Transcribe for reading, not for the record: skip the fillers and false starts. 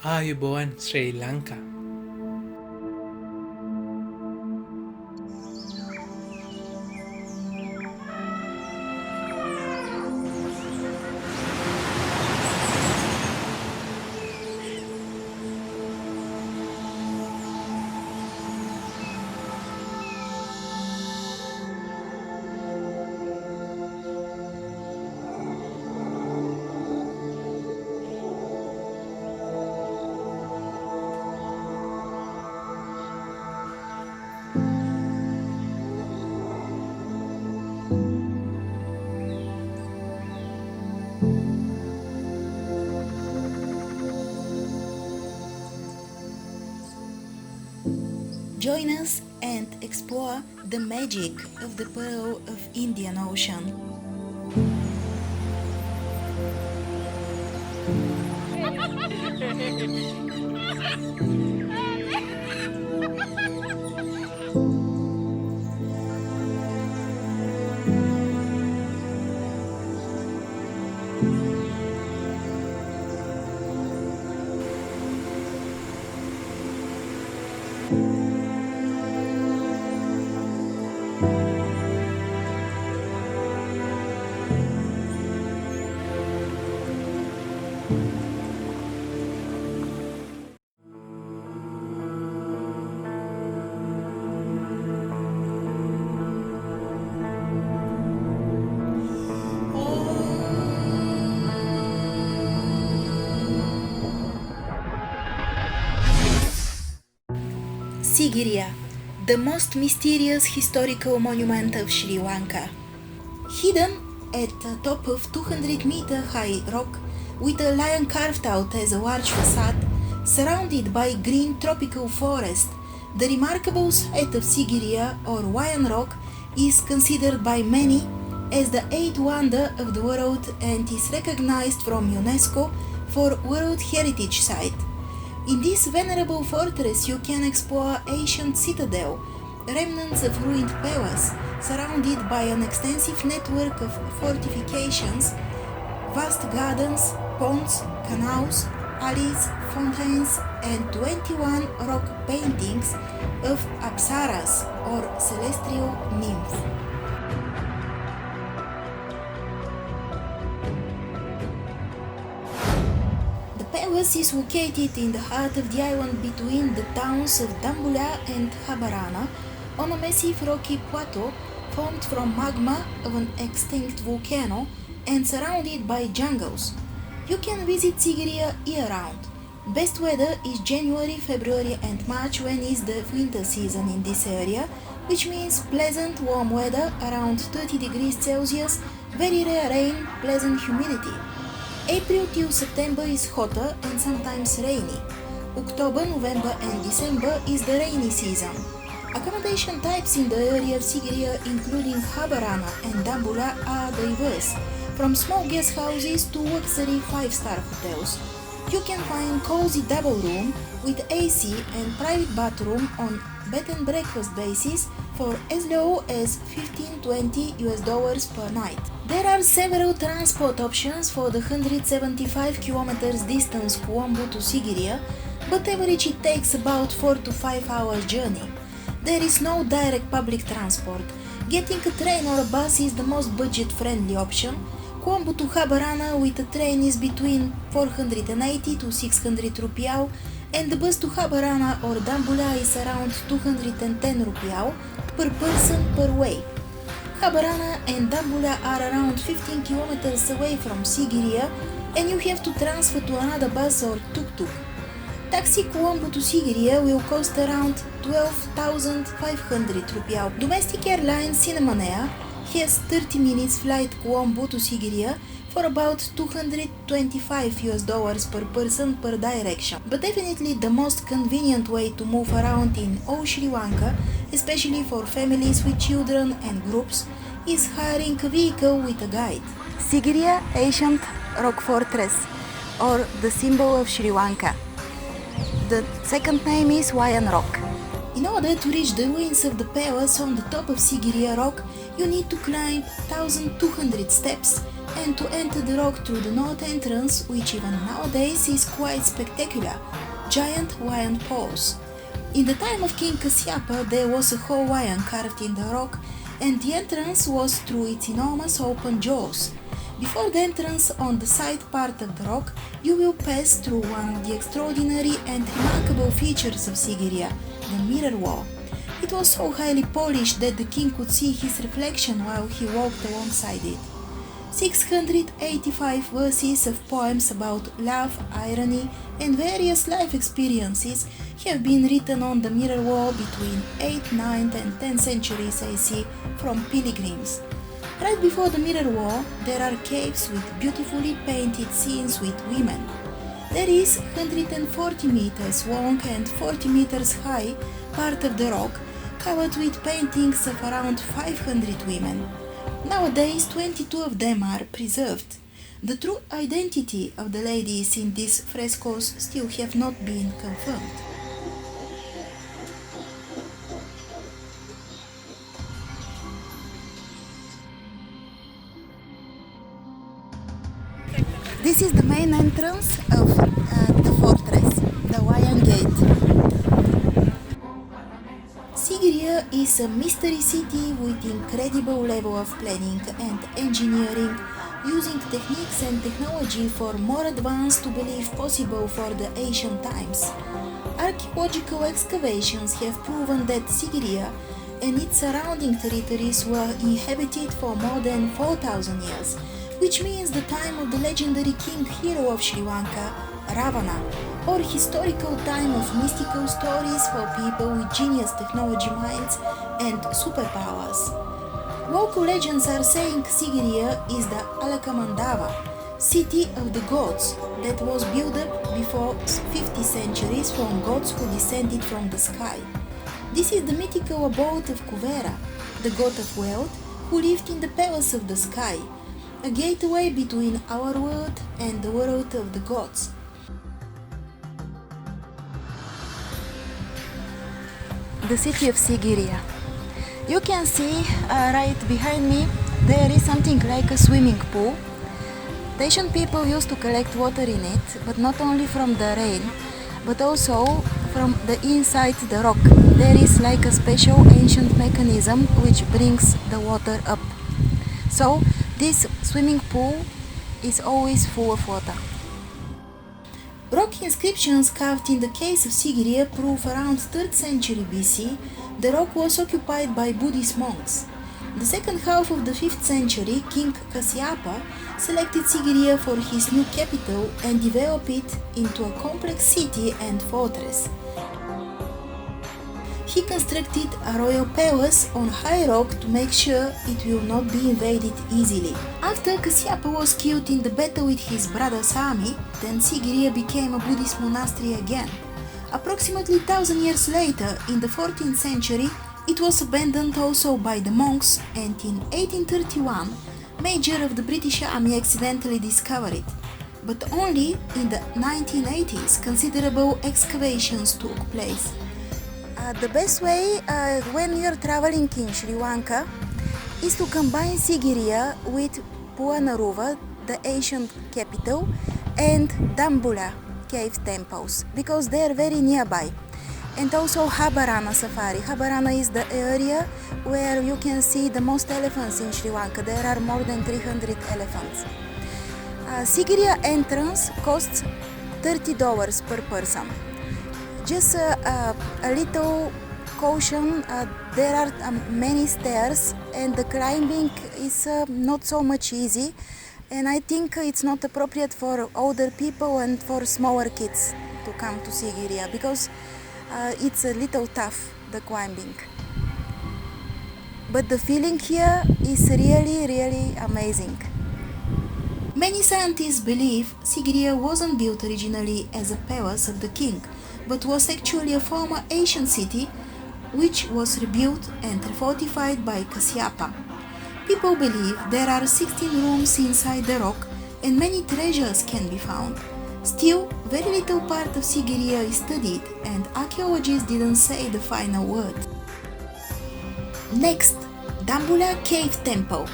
ආයුබෝවන් ශ්‍රී Lanka. Join us and explore the magic of the Pearl of Indian Ocean. Sigiriya, the most mysterious historical monument of Sri Lanka. Hidden at the top of 200-meter high rock with a lion carved out as a large facade, surrounded by green tropical forest, the remarkable site of Sigiriya or Lion Rock is considered by many as the eighth wonder of the world and is recognized from UNESCO for World Heritage Site. In this venerable fortress you can explore ancient citadel, remnants of ruined palace, surrounded by an extensive network of fortifications, vast gardens, ponds, canals, alleys, fountains, and 21 rock paintings of apsaras or celestial nymphs. The palace is located in the heart of the island between the towns of Dambulla and Habarana on a massive rocky plateau formed from magma of an extinct volcano and surrounded by jungles. You can visit Sigiriya year-round. Best weather is January, February and March when is the winter season in this area, which means pleasant warm weather around 30 degrees Celsius, very rare rain, pleasant humidity. April till September is hotter and sometimes rainy. October, November and December is the rainy season. Accommodation types in the area of Sigiriya including Habarana and Dambulla are diverse, from small guest houses to luxury 5-star hotels. You can find cozy double room with AC and private bathroom on bed and breakfast basis for as low as $15-20 per night. There are several transport options for the 175 kilometers distance Colombo to Sigiriya, but average it takes about 4 to 5 hours journey. There is no direct public transport. Getting a train or a bus is the most budget-friendly option. Colombo to Habarana with a train is between 480 to 600 rupiah, and the bus to Habarana or Dambulla is around 210 rupiah per person per way. Habarana and Dambulla are around 15 kilometers away from Sigiriya, and you have to transfer to another bus or tuk-tuk. Taxi Colombo to Sigiriya will cost around 12,500 rupiah. Domestic airline Cinnamon Air has 30 minutes flight Colombo to Sigiriya for about $225 per person per direction. But definitely the most convenient way to move around in all Sri Lanka, especially for families with children and groups, is hiring a vehicle with a guide. Sigiriya Ancient Rock Fortress, or the symbol of Sri Lanka. The second name is Lion Rock. In order to reach the ruins of the palace on the top of Sigiriya Rock, you need to climb 1,200 steps and to enter the rock through the north entrance, which even nowadays is quite spectacular, giant Hawaiian paws. In the time of King Kasyapa, there was a Hawaiian carved in the rock, and the entrance was through its enormous open jaws. Before the entrance on the side part of the rock, you will pass through one of the extraordinary and remarkable features of Sigiriya, the mirror wall. It was so highly polished that the king could see his reflection while he walked alongside it. 685 verses of poems about love, irony, and various life experiences have been written on the mirror wall between 8th, 9th, and 10th centuries AC from pilgrims. Right before the mirror wall, there are caves with beautifully painted scenes with women. There is 140 meters long and 40 meters high part of the rock covered with paintings of around 500 women. Nowadays, 22 of them are preserved. The true identity of the ladies in these frescoes still have not been confirmed. This is the main entrance of the fortress, the Hawaiian Gate. Sigiriya is a mystery city with incredible level of planning and engineering, using techniques and technology for more advanced to believe possible for the ancient times. Archaeological excavations have proven that Sigiriya and its surrounding territories were inhabited for more than 4,000 years, which means the time of the legendary king hero of Sri Lanka, Ravana, or historical time of mystical stories for people with genius technology minds and superpowers. Local legends are saying Sigiriya is the Alakamandava, city of the gods, that was built up before 50 centuries from gods who descended from the sky. This is the mythical abode of Kuvera, the god of wealth, who lived in the palace of the sky, a gateway between our world and the world of the gods. The city of Sigiriya. You can see right behind me there is something like a swimming pool. The ancient people used to collect water in it, but not only from the rain, but also from the inside the rock. There is like a special ancient mechanism which brings the water up. So this swimming pool is always full of water. Rock inscriptions carved in the caves of Sigiriya prove around 3rd century BC the rock was occupied by Buddhist monks. The second half of the 5th century, King Kasyapa selected Sigiriya for his new capital and developed it into a complex city and fortress. He constructed a royal palace on high rock to make sure it will not be invaded easily. After Kasyapa was killed in the battle with his brother's army, then Sigiriya became a Buddhist monastery again. Approximately 1,000 years later, in the 14th century, it was abandoned also by the monks, and in 1831, Major of the British Army accidentally discovered it. But only in the 1980s considerable excavations took place. The best way when you're traveling in Sri Lanka is to combine Sigiriya with Puanaruva, the ancient capital, and Dambulla cave temples, because they are very nearby. And also Habarana Safari. Habarana is the area where you can see the most elephants in Sri Lanka. There are more than 300 elephants. Sigiriya entrance costs $30 per person. Just a little caution, there are many stairs and the climbing is not so much easy, and I think it's not appropriate for older people and for smaller kids to come to Sigiriya, because it's a little tough, the climbing. But the feeling here is really amazing. Many scientists believe Sigiriya wasn't built originally as a palace of the king, but was actually a former ancient city which was rebuilt and refortified by Kasyapa. People believe there are 16 rooms inside the rock and many treasures can be found. Still, very little part of Sigiriya is studied and archaeologists didn't say the final word. Next, Dambulla Cave Temple.